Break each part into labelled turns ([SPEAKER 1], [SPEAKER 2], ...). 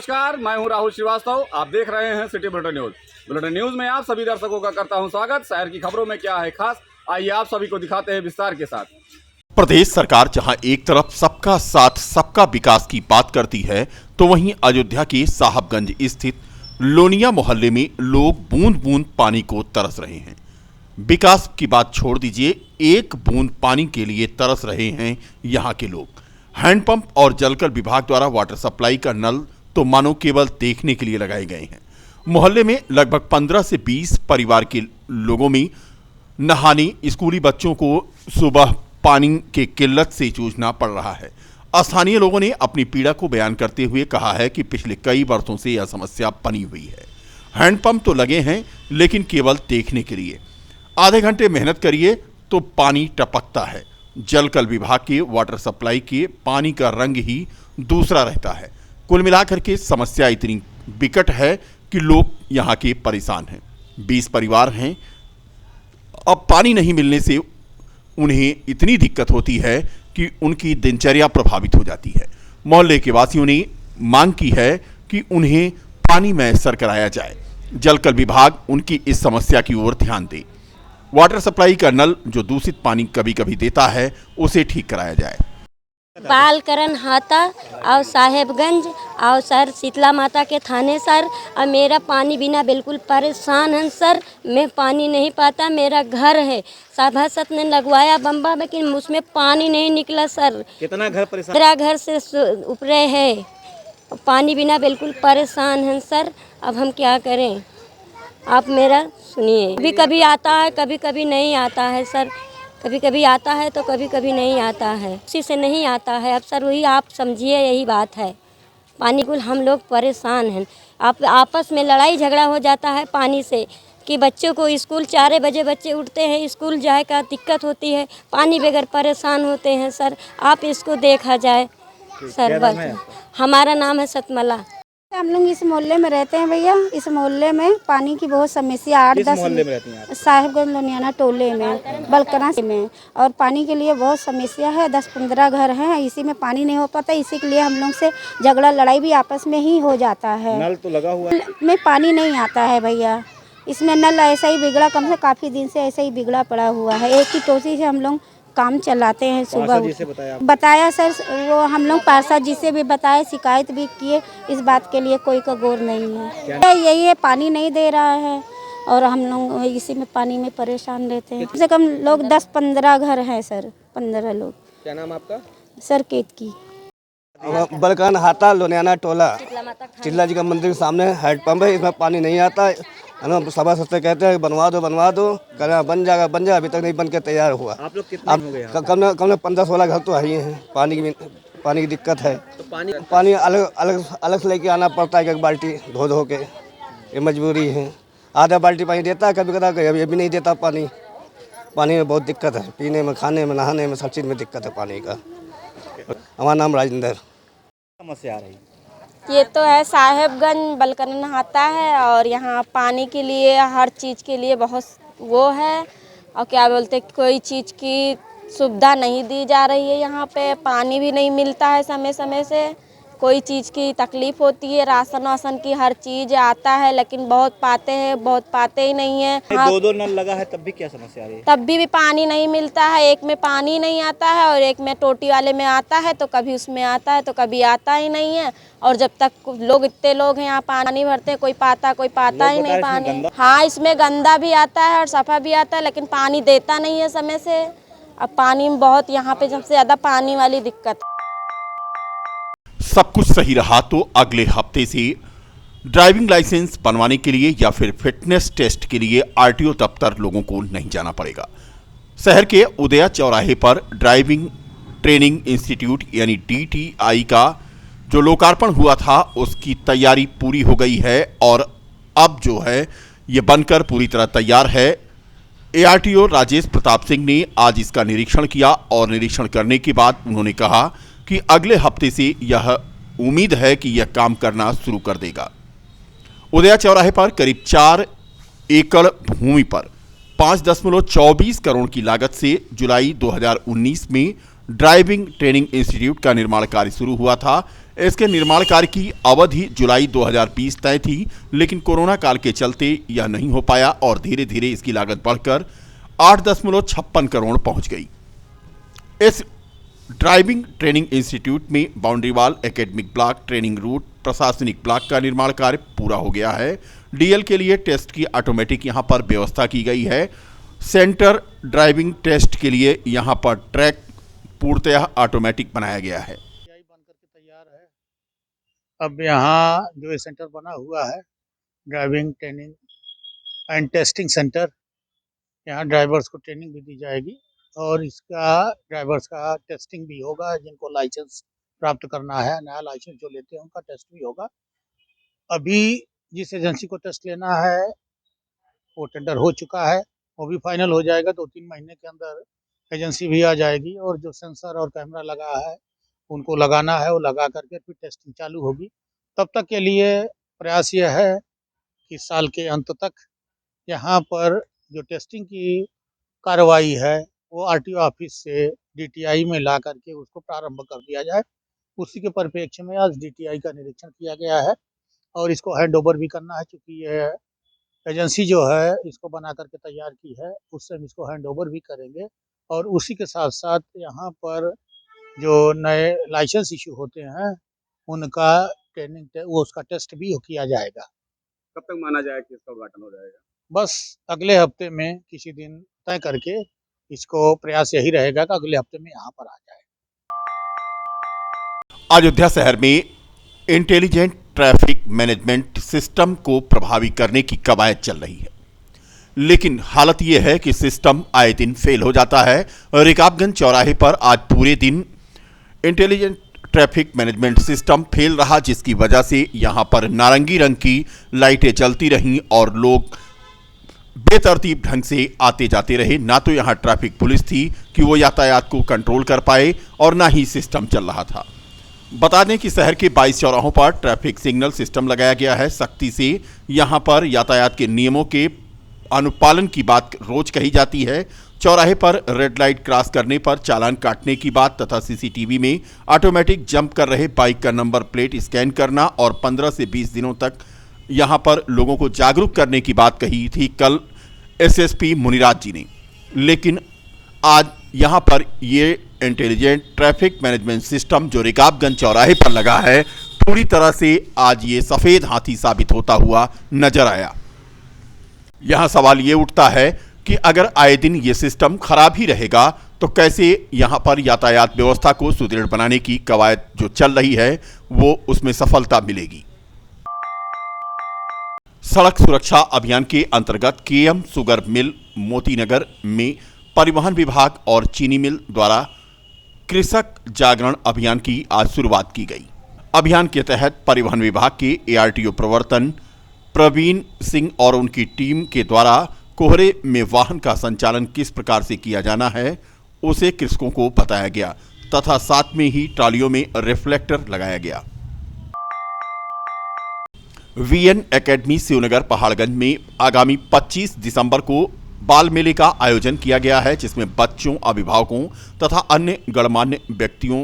[SPEAKER 1] नमस्कार, मैं हूं राहुल श्रीवास्तव। आप देख रहे हैं city bulletin news. Bulletin news में आप सभी दर्शकों का करता हूं स्वागत। शहर की खबरों में क्या है खास, आइए आप सभी को दिखाते हैं विस्तार के साथ।
[SPEAKER 2] प्रदेश सरकार जहां एक तरफ सबका साथ सबका विकास की बात करती है, तो वहीं अयोध्या के साहबगंज स्थित लोनिया मोहल्ले में लोग बूंद बूंद पानी को तरस रहे हैं। विकास की बात छोड़ दीजिए, एक बूंद पानी के लिए तरस रहे हैं यहां के लोग। हैंडपंप और जलकर विभाग द्वारा वाटर सप्लाई का नल तो मानो केवल देखने के लिए लगाए गए हैं। मोहल्ले में लगभग 15 से 20 परिवार के लोगों में नहाने, स्कूली बच्चों को सुबह पानी के किल्लत से जूझना पड़ रहा है। स्थानीय लोगों ने अपनी पीड़ा को बयान करते हुए कहा है कि पिछले कई वर्षों से यह समस्या बनी हुई है। हैंडपंप तो लगे हैं, लेकिन केवल देखने के लिए। आधे घंटे मेहनत करिए तो पानी टपकता है। जलकल विभाग के वाटर सप्लाई के पानी का रंग ही दूसरा रहता है। कुल मिलाकर के समस्या इतनी विकट है कि लोग यहाँ के परेशान हैं। 20 परिवार हैं। अब पानी नहीं मिलने से उन्हें इतनी दिक्कत होती है कि उनकी दिनचर्या प्रभावित हो जाती है। मोहल्ले के वासियों ने मांग की है कि उन्हें पानी मैसर कराया जाए। जलकल विभाग उनकी इस समस्या की ओर ध्यान दे। वाटर सप्लाई का नल जो दूषित पानी कभी कभी देता है, उसे ठीक कराया जाए।
[SPEAKER 3] बालकरण हाता और साहेबगंज और सर शीतला माता के थाने सर। और मेरा पानी बिना बिल्कुल परेशान है सर। मैं पानी नहीं पाता। मेरा घर है, सभासद ने लगवाया बम्बा, लेकिन उसमें पानी नहीं निकला सर।
[SPEAKER 4] कितना घर परेशान?
[SPEAKER 3] मेरा घर से ऊपरे है। पानी बिना बिल्कुल परेशान है सर। अब हम क्या करें, आप मेरा सुनिए। कभी कभी आता है, कभी कभी नहीं आता है सर। कभी कभी आता है तो कभी कभी नहीं आता है। उसी से नहीं आता है। अब सर वही आप समझिए, यही बात है। पानी को हम लोग परेशान हैं। आप आपस में लड़ाई झगड़ा हो जाता है पानी से कि बच्चों को स्कूल 4 बजे बच्चे उठते हैं, स्कूल जाए का दिक्कत होती है। पानी बगैर परेशान होते हैं सर। आप इसको देखा जाए सर। बस हमारा नाम है सतमला।
[SPEAKER 5] हम लोग इस मोहल्ले में रहते हैं भैया। इस मोहल्ले में पानी की बहुत समस्या 8-10
[SPEAKER 4] मोहल्ले में रहती हैं आप?
[SPEAKER 5] साहेबगंज लोनियाना टोले में, बलकना में। और पानी के लिए बहुत समस्या है। 10-15 घर हैं, इसी में पानी नहीं हो पाता। इसी के लिए हम लोग से झगड़ा लड़ाई भी आपस में ही हो जाता है।
[SPEAKER 4] नल तो लगा हुआ है,
[SPEAKER 5] में पानी नहीं आता है भैया। इसमें नल ऐसा ही बिगड़ा, कम से काफ़ी दिन से ऐसा ही बिगड़ा पड़ा हुआ है। एक ही टोसी से हम लोग काम चलाते हैं। सुबह बताया सर, वो हम लोग पार्षद जी से भी बताए, शिकायत भी किए। इस बात के लिए कोई का गौर नहीं है। यही है, पानी नहीं दे रहा है और हम लोग इसी में पानी में परेशान रहते हैं। कम से कम लोग 10-15 घर हैं सर, 15 लोग।
[SPEAKER 4] क्या नाम आपका?
[SPEAKER 5] सर केतकी।
[SPEAKER 6] बलकान हाता लोनियाना टोला, चिल्ला जी का मंदिर के सामने हैंडपंप है। इसमें पानी नहीं आता। हम सभा सस्ते कहते हैं बनवा दो कह रहे बन जाएगा। अभी तक नहीं बन के तैयार हुआ।
[SPEAKER 4] आप लोग कितने हो गए?
[SPEAKER 6] कम 15-16 घर तो है ही हैं। पानी की दिक्कत है।
[SPEAKER 4] तो
[SPEAKER 6] पानी अलग से लेके आना पड़ता है, एक बाल्टी धो के। ये मजबूरी है। आधा बाल्टी पानी देता है कभी कभी, अभी नहीं देता पानी। पानी में बहुत दिक्कत है, पीने में, खाने में, नहाने में, सब चीज़ में दिक्कत है पानी का। हमारा नाम राजेंद्र।
[SPEAKER 4] समस्या आ रही है?
[SPEAKER 7] ये तो है साहेबगंज बलकरन हाता है और यहाँ पानी के लिए, हर चीज़ के लिए बहुत वो है। और क्या बोलते, कोई चीज़ की सुविधा नहीं दी जा रही है। यहाँ पे पानी भी नहीं मिलता है समय समय से। कोई चीज़ की तकलीफ़ होती है, राशन वासन की हर चीज़ आता है, लेकिन बहुत पाते ही नहीं है।
[SPEAKER 4] 2-2 नल लगा है, तब भी क्या समस्या आ रही है?
[SPEAKER 7] तब भी पानी नहीं मिलता है। एक में पानी नहीं आता है और एक में टोटी वाले में आता है, तो कभी उसमें आता है तो कभी आता ही नहीं है। और जब तक लोग, इतने लोग हैं यहाँ, पानी भरते हैं, कोई पाता ही नहीं पानी। हाँ, इसमें गंदा भी आता है और सफ़ा भी आता है, लेकिन पानी देता नहीं है समय से। अब पानी में बहुत, यहाँ पे सबसे ज़्यादा पानी वाली दिक्कत है।
[SPEAKER 2] सब कुछ सही रहा तो अगले हफ्ते से ड्राइविंग लाइसेंस बनवाने के लिए या फिर फिटनेस टेस्ट के लिए आरटीओ दफ्तर लोगों को नहीं जाना पड़ेगा। शहर के उदया चौराहे पर ड्राइविंग ट्रेनिंग इंस्टीट्यूट यानी DTI का जो लोकार्पण हुआ था, उसकी तैयारी पूरी हो गई है और अब जो है ये बनकर पूरी तरह तैयार है। ARTO राजेश प्रताप सिंह ने आज इसका निरीक्षण किया और निरीक्षण करने के बाद उन्होंने कहा कि अगले हफ्ते से यह उम्मीद है कि यह काम करना शुरू कर देगा। उदया चौराहे पर करीब 4 एकड़ भूमि पर 5.24 करोड़ की लागत से जुलाई 2019 में ड्राइविंग ट्रेनिंग इंस्टीट्यूट का निर्माण कार्य शुरू हुआ था। इसके निर्माण कार्य की अवधि जुलाई 2020 तय थी, लेकिन कोरोना काल के चलते यह नहीं हो पाया और धीरे धीरे इसकी लागत बढ़कर 8.56 करोड़ पहुंच गई। इस ड्राइविंग ट्रेनिंग इंस्टीट्यूट में boundary wall, academic block, training route, प्रशासनिक ब्लॉक का निर्माण कार्य पूरा हो गया है। डीएल के लिए टेस्ट की ऑटोमेटिक यहां पर व्यवस्था की गई है। सेंटर ड्राइविंग टेस्ट के लिए यहां पर ट्रैक पूर्णतः ऑटोमेटिक बनाया गया है।
[SPEAKER 8] बन करके तैयार है। अब यहाँ जो ये सेंटर बना हुआ है, driving training and testing centre, यहाँ ड्राइवर्स को ट्रेनिंग भी दी जाएगी और इसका ड्राइवर्स का टेस्टिंग भी होगा। जिनको लाइसेंस प्राप्त करना है, नया लाइसेंस जो लेते हैं, उनका टेस्ट भी होगा। अभी जिस एजेंसी को टेस्ट लेना है वो टेंडर हो चुका है, वो भी फाइनल हो जाएगा। 2-3 महीने के अंदर एजेंसी भी आ जाएगी और जो सेंसर और कैमरा लगा है उनको लगाना है, वो लगा करके फिर टेस्टिंग चालू होगी। तब तक के लिए प्रयास ये है कि साल के अंत तक यहाँ पर जो टेस्टिंग की कार्रवाई है वो आरटीओ ऑफिस से डीटीआई में ला करके उसको प्रारंभ कर दिया जाए। उसी के परिप्रेक्ष्य में आज डीटीआई का निरीक्षण किया गया है और इसको हैंड ओवर भी करना है। चूँकि ये एजेंसी जो है इसको बना करके तैयार की है, उससे हम इसको हैंड ओवर भी करेंगे और उसी के साथ साथ यहाँ पर जो नए लाइसेंस इशू होते हैं उनका ट्रेनिंग वो उसका टेस्ट भी किया जाएगा।
[SPEAKER 1] कब तक माना जाए कि इसका उद्घाटन हो जाएगा?
[SPEAKER 8] बस अगले हफ्ते में किसी दिन तय करके इसको प्रयास यही रहेगा कि अगले हफ्ते में यहाँ पर आ जाए।
[SPEAKER 2] अयोध्या शहर में इंटेलिजेंट ट्रैफिक मैनेजमेंट सिस्टम को प्रभावी करने की कवायद चल रही है, लेकिन हालत यह है कि सिस्टम आए दिन फेल हो जाता है। रिकाबगंज चौराहे पर आज पूरे दिन intelligent traffic management system fail रहा, जिसकी वजह से यहां पर नारंगी रंग की लाइटें जलती रहीं और लोग बेतरतीब ढंग से आते जाते रहे। ना तो यहां ट्रैफिक पुलिस थी कि वो यातायात को कंट्रोल कर पाए और ना ही सिस्टम चल रहा था। बता दें कि शहर के 22 चौराहों पर ट्रैफिक सिग्नल सिस्टम लगाया गया है। सख्ती से यहां पर यातायात के नियमों के अनुपालन की बात रोज कही जाती है। चौराहे पर रेड लाइट क्रॉस करने पर चालान काटने की बात तथा सीसीटीवी में ऑटोमेटिक जंप कर रहे बाइक का नंबर प्लेट स्कैन करना और 15 से 20 दिनों तक यहां पर लोगों को जागरूक करने की बात कही थी कल एसएसपी मुनिराज जी ने। लेकिन आज यहां पर ये इंटेलिजेंट ट्रैफिक मैनेजमेंट सिस्टम जो रिकाबगंज चौराहे पर लगा है, पूरी तरह से आज ये सफेद हाथी साबित होता हुआ नजर आया। यहां सवाल ये उठता है कि अगर आए दिन ये सिस्टम खराब ही रहेगा तो कैसे यहां पर यातायात व्यवस्था को सुदृढ़ बनाने की कवायद जो चल रही है वो उसमें सफलता मिलेगी। सड़क सुरक्षा अभियान के अंतर्गत केएम शुगर मिल मोतीनगर में परिवहन विभाग और चीनी मिल द्वारा कृषक जागरण अभियान की आज शुरुआत की गई। अभियान के तहत परिवहन विभाग के एआरटीओ प्रवर्तन प्रवीण सिंह और उनकी टीम के द्वारा कोहरे में वाहन का संचालन किस प्रकार से किया जाना है उसे कृषकों को बताया गया तथा साथ में ही ट्रालियों में रिफ्लेक्टर लगाया गया। वीएन एकेडमी शिवनगर पहाड़गंज में आगामी 25 दिसंबर को बाल मेले का आयोजन किया गया है, जिसमें बच्चों, अभिभावकों तथा अन्य गणमान्य व्यक्तियों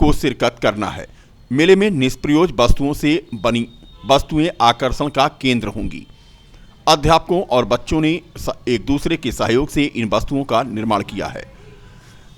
[SPEAKER 2] को शिरकत करना है। मेले में निष्प्रयोज वस्तुओं से बनी वस्तुएं आकर्षण का केंद्र होंगी। अध्यापकों और बच्चों ने एक दूसरे के सहयोग से इन वस्तुओं का निर्माण किया है।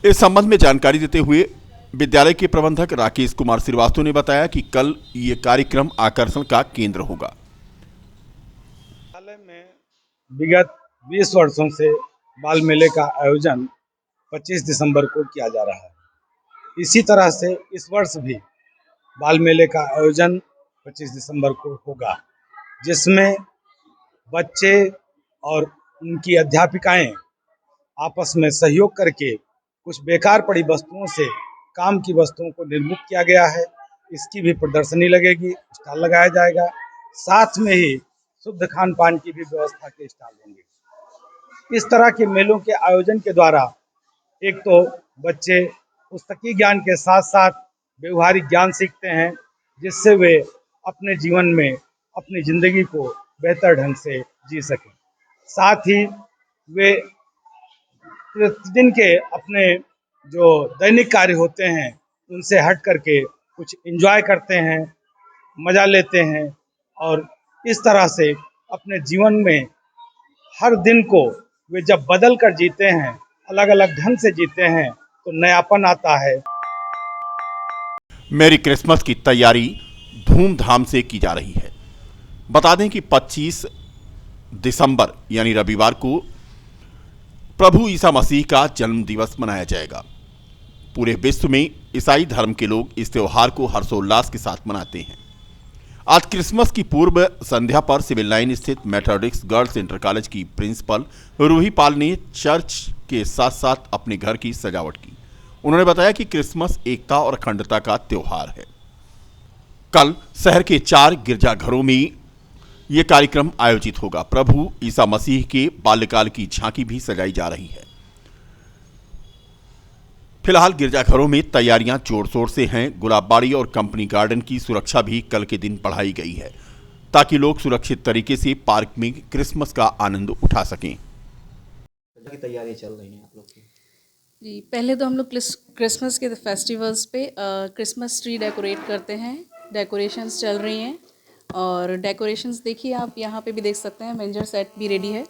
[SPEAKER 2] इस संबंध में जानकारी देते हुए विद्यालय के प्रबंधक राकेश कुमार श्रीवास्तव ने बताया कि कल ये कार्यक्रम आकर्षण का केंद्र होगा।
[SPEAKER 9] विद्यालय में विगत 20 वर्षों से बाल मेले का आयोजन 25 दिसंबर को किया जा रहा है। इसी तरह से इस वर्ष भी बाल मेले का आयोजन 25 दिसंबर को होगा, जिसमें बच्चे और उनकी अध्यापिकाएं आपस में सहयोग करके कुछ बेकार पड़ी वस्तुओं से काम की वस्तुओं को निर्मित किया गया है। इसकी भी प्रदर्शनी लगेगी, स्टॉल लगाया जाएगा। साथ में ही शुद्ध खान पान की भी व्यवस्था के स्टॉल होंगे। इस तरह के मेलों के आयोजन के द्वारा एक तो बच्चे पुस्तकीय ज्ञान के साथ साथ व्यवहारिक ज्ञान सीखते हैं, जिससे वे अपने जीवन में अपनी जिंदगी को बेहतर ढंग से जी सकें। साथ ही वे प्रतिदिन के अपने जो दैनिक कार्य होते हैं उनसे हट करके कुछ एंजॉय करते हैं, मज़ा लेते हैं और इस तरह से अपने जीवन में हर दिन को वे जब बदल कर जीते हैं, अलग अलग ढंग से जीते हैं, तो नयापन आता है।
[SPEAKER 2] मेरी क्रिसमस की तैयारी धूमधाम से की जा रही है। बता दें कि 25 दिसंबर यानी रविवार को प्रभु ईसा मसीह का जन्म दिवस मनाया जाएगा। पूरे विश्व में ईसाई धर्म के लोग इस त्योहार को हर्षोल्लास के साथ मनाते हैं। आज क्रिसमस की पूर्व संध्या पर सिविल लाइन स्थित मेथोडिस्ट गर्ल्स इंटर कॉलेज की प्रिंसिपल रूही पाल ने चर्च के साथ साथ अपने घर की सजावट की। उन्होंने बताया कि क्रिसमस एकता और अखंडता का त्योहार है। कल शहर के 4 गिरजाघरों में यह कार्यक्रम आयोजित होगा। प्रभु ईसा मसीह के बाल्यकाल की झांकी भी सजाई जा रही है। फिलहाल गिरजाघरों में तैयारियां जोर शोर से हैं। गुलाबबाड़ी और कंपनी गार्डन की सुरक्षा भी कल के दिन बढ़ाई गई है ताकि लोग सुरक्षित तरीके से पार्क में क्रिसमस का आनंद उठा सकें।
[SPEAKER 4] की तैयारी चल रही है आप लोग की?
[SPEAKER 10] जी, पहले तो हम लोग क्रिसमस के फेस्टिवल्स पे क्रिसमस ट्री डेकोरेट करते हैं। डेकोरेशंस चल रही हैं और डेकोरेशंस देखिए आप यहाँ पे भी देख सकते हैं। मेंजर सेट भी रेडी है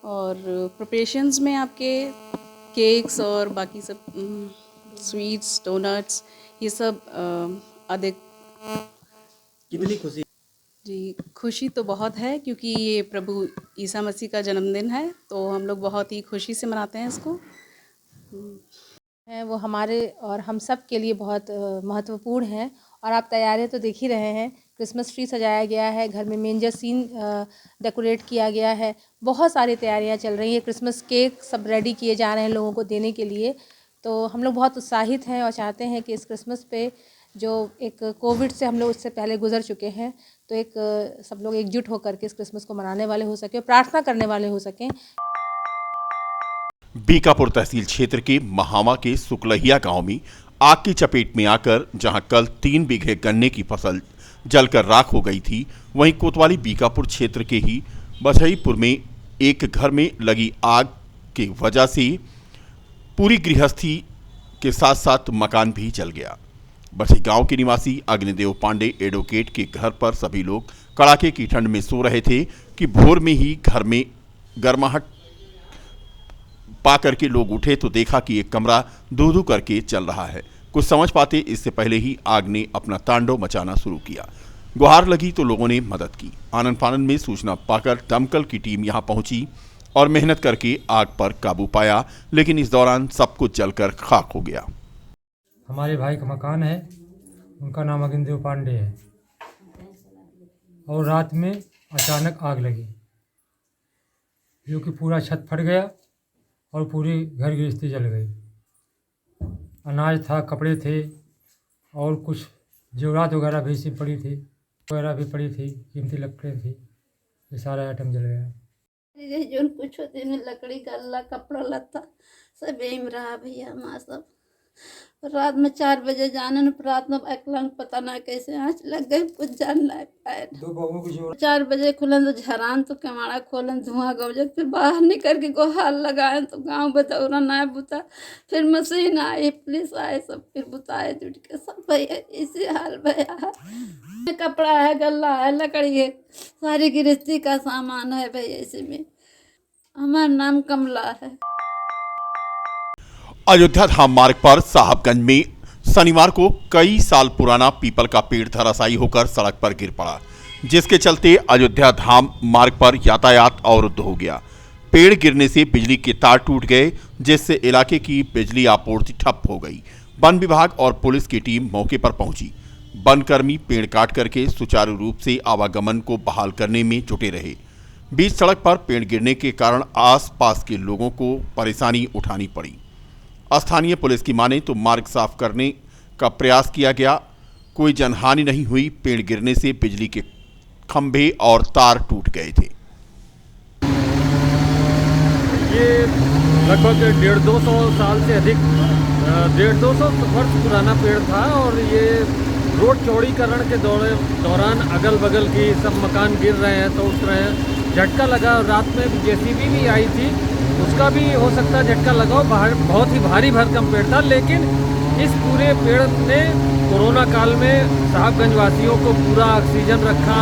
[SPEAKER 10] और प्रिपरेशंस में आपके केक्स और बाकी सब स्वीट्स, डोनट्स, ये सब अधिक।
[SPEAKER 4] कितनी खुशी?
[SPEAKER 10] जी, खुशी तो बहुत है क्योंकि ये प्रभु ईसा मसीह का जन्मदिन है, तो हम लोग बहुत ही खुशी से मनाते हैं इसको।
[SPEAKER 11] है वो हमारे और हम सब के लिए बहुत महत्वपूर्ण है। और आप तैयारियां तो देख ही रहे हैं, क्रिसमस ट्री सजाया गया है, घर में मेंजर सीन डेकोरेट किया गया है, बहुत सारी तैयारियां चल रही हैं। क्रिसमस केक सब रेडी किए जा रहे हैं लोगों को देने के लिए। तो हम लोग बहुत उत्साहित हैं और चाहते हैं कि इस क्रिसमस पे जो एक कोविड से हम लोग उससे पहले गुजर चुके हैं, तो एक सब लोग एकजुट होकर के इस क्रिसमस को मनाने वाले हो सकें, प्रार्थना करने वाले हो सकें।
[SPEAKER 2] बीकापुर तहसील क्षेत्र के महावा के सुकलहिया गांव में आग की चपेट में आकर जहां कल 3 बीघे गन्ने की फसल जलकर राख हो गई थी, वहीं कोतवाली बीकापुर क्षेत्र के ही बछईपुर में एक घर में लगी आग की वजह से पूरी गृहस्थी के साथ साथ मकान भी जल गया। बछई गांव के निवासी अग्निदेव पांडे एडवोकेट के घर पर सभी लोग कड़ाके की ठंड में सो रहे थे कि भोर में ही घर में गर्माहट पा करके लोग उठे तो देखा कि एक कमरा धू-धू करके चल रहा है। कुछ समझ पाते इससे पहले ही आग ने अपना तांडव मचाना शुरू किया। गुहार लगी तो लोगों ने मदद की। आनन फानन में सूचना पाकर दमकल की टीम यहां पहुंची और मेहनत करके आग पर काबू पाया, लेकिन इस दौरान सब कुछ जलकर खाक हो गया।
[SPEAKER 12] हमारे भाई का मकान है, उनका नाम अग्निदेव पांडे है, और रात में अचानक आग लगी जो कि पूरा छत फट गया और पूरी घर गृहस्थी जल गई। अनाज था, कपड़े थे और कुछ जेवरात वगैरह भी सी पड़ी थी, कीमती लकड़ें थी, ये सारा आइटम जल गया।
[SPEAKER 5] जो कुछ होते में लकड़ी गल्ला कपड़ा लत्ता सब यही में रहा भैया। माँ सब रात में 4 बजे जाने रात में अकलंग पता ना कैसे आँच लग गई, कुछ जान नहीं पाए। 4 बजे खुलन तो झरान तो कमाड़ा खोलन धुआं गवजक, फिर बाहर निकल के गोहाल लगाए तो गांव बतौरा ना बुता, फिर मशीन आई, पुलिस आए, सब फिर बुताए जुट के सब भैया इसी हाल भैया। कपड़ा है, गल्ला है, लकड़ी है, सारी गृहस्थी का सामान है भैया इसी में। हमारा नाम कमला है।
[SPEAKER 2] अयोध्या धाम मार्ग पर साहबगंज में शनिवार को कई साल पुराना पीपल का पेड़ धराशायी होकर सड़क पर गिर पड़ा, जिसके चलते अयोध्या धाम मार्ग पर यातायात अवरुद्ध हो गया। पेड़ गिरने से बिजली के तार टूट गए, जिससे इलाके की बिजली आपूर्ति ठप हो गई। वन विभाग और पुलिस की टीम मौके पर पहुंची। वनकर्मी पेड़ काट करके सुचारू रूप से आवागमन को बहाल करने में जुटे रहे। बीच सड़क पर पेड़ गिरने के कारण आसपास के लोगों को परेशानी उठानी पड़ी। स्थानीय पुलिस की माने तो मार्ग साफ करने का प्रयास किया गया, कोई जनहानि नहीं हुई। पेड़ गिरने से बिजली के खंभे और तार टूट गए थे।
[SPEAKER 13] ये लगभग 150-200 साल से अधिक 150-200 वर्ष पुराना पेड़ था और ये रोड चौड़ीकरण के दौरान अगल बगल की सब मकान गिर रहे हैं तो उठ रहे हैं। झटका लगा। रात में जेसीबी भी आई थी, उसका भी हो सकता है झटका लगाओ। बहुत ही भारी भरकम पेड़ था, लेकिन इस पूरे पेड़ ने कोरोना काल में साहबगंज वासियों को पूरा ऑक्सीजन रखा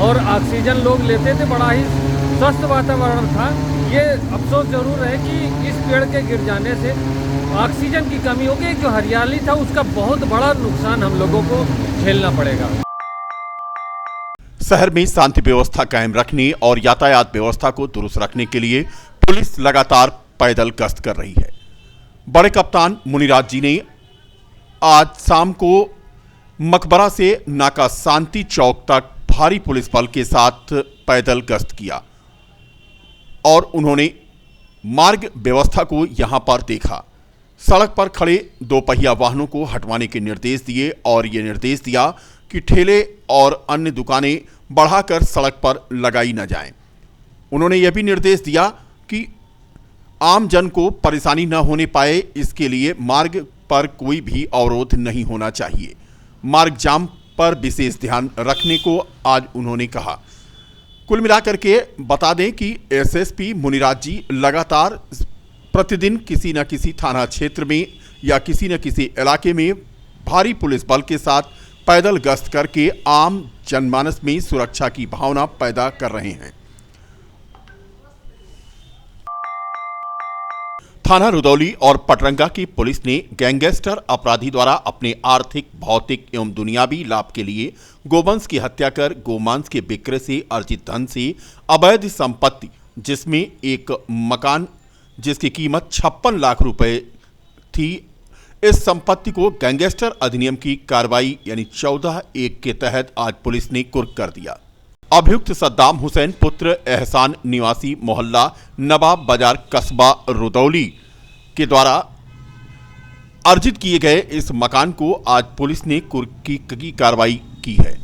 [SPEAKER 13] और ऑक्सीजन लोग लेते थे, बड़ा ही स्वस्थ वातावरण था। ये अफसोस जरूर है कि इस पेड़ के गिर जाने से ऑक्सीजन की कमी हो गई, जो हरियाली था उसका बहुत बड़ा नुकसान हम लोगों को झेलना पड़ेगा।
[SPEAKER 2] शहर में शांति व्यवस्था कायम रखने और यातायात व्यवस्था को दुरुस्त रखने के लिए पुलिस लगातार पैदल गश्त कर रही है। बड़े कप्तान मुनिराज जी ने आज शाम को मकबरा से नाका शांति चौक तक भारी पुलिस बल के साथ पैदल गश्त किया और उन्होंने मार्ग व्यवस्था को यहां पर देखा। सड़क पर खड़े दोपहिया वाहनों को हटवाने के निर्देश दिए और ये निर्देश दिया कि ठेले और अन्य दुकानें बढ़ाकर सड़क पर लगाई न जाएं। उन्होंने यह भी निर्देश दिया कि आम जन को परेशानी न होने पाए, इसके लिए मार्ग पर कोई भी अवरोध नहीं होना चाहिए। मार्ग जाम पर विशेष ध्यान रखने को आज उन्होंने कहा। कुल मिलाकर के बता दें कि एसएसपी मुनिराज जी लगातार प्रतिदिन किसी न किसी थाना क्षेत्र में या किसी न किसी इलाके में भारी पुलिस बल के साथ पैदल गश्त करके आम जनमानस में सुरक्षा की भावना पैदा कर रहे हैं। थाना रुदौली और पटरंगा की पुलिस ने गैंगस्टर अपराधी द्वारा अपने आर्थिक, भौतिक एवं दुनियावी लाभ के लिए गोवंश की हत्या कर गोमांस के विक्रय से अर्जित धन से अवैध संपत्ति, जिसमें एक मकान जिसकी कीमत 56 लाख रुपए थी, इस संपत्ति को गैंगस्टर अधिनियम की कार्रवाई यानी 14(1) के तहत आज पुलिस ने कुर्क कर दिया। अभियुक्त सद्दाम हुसैन पुत्र एहसान निवासी मोहल्ला नवाब बाजार कस्बा रुदौली के द्वारा अर्जित किए गए इस मकान को आज पुलिस ने कुर्की की कार्रवाई की है।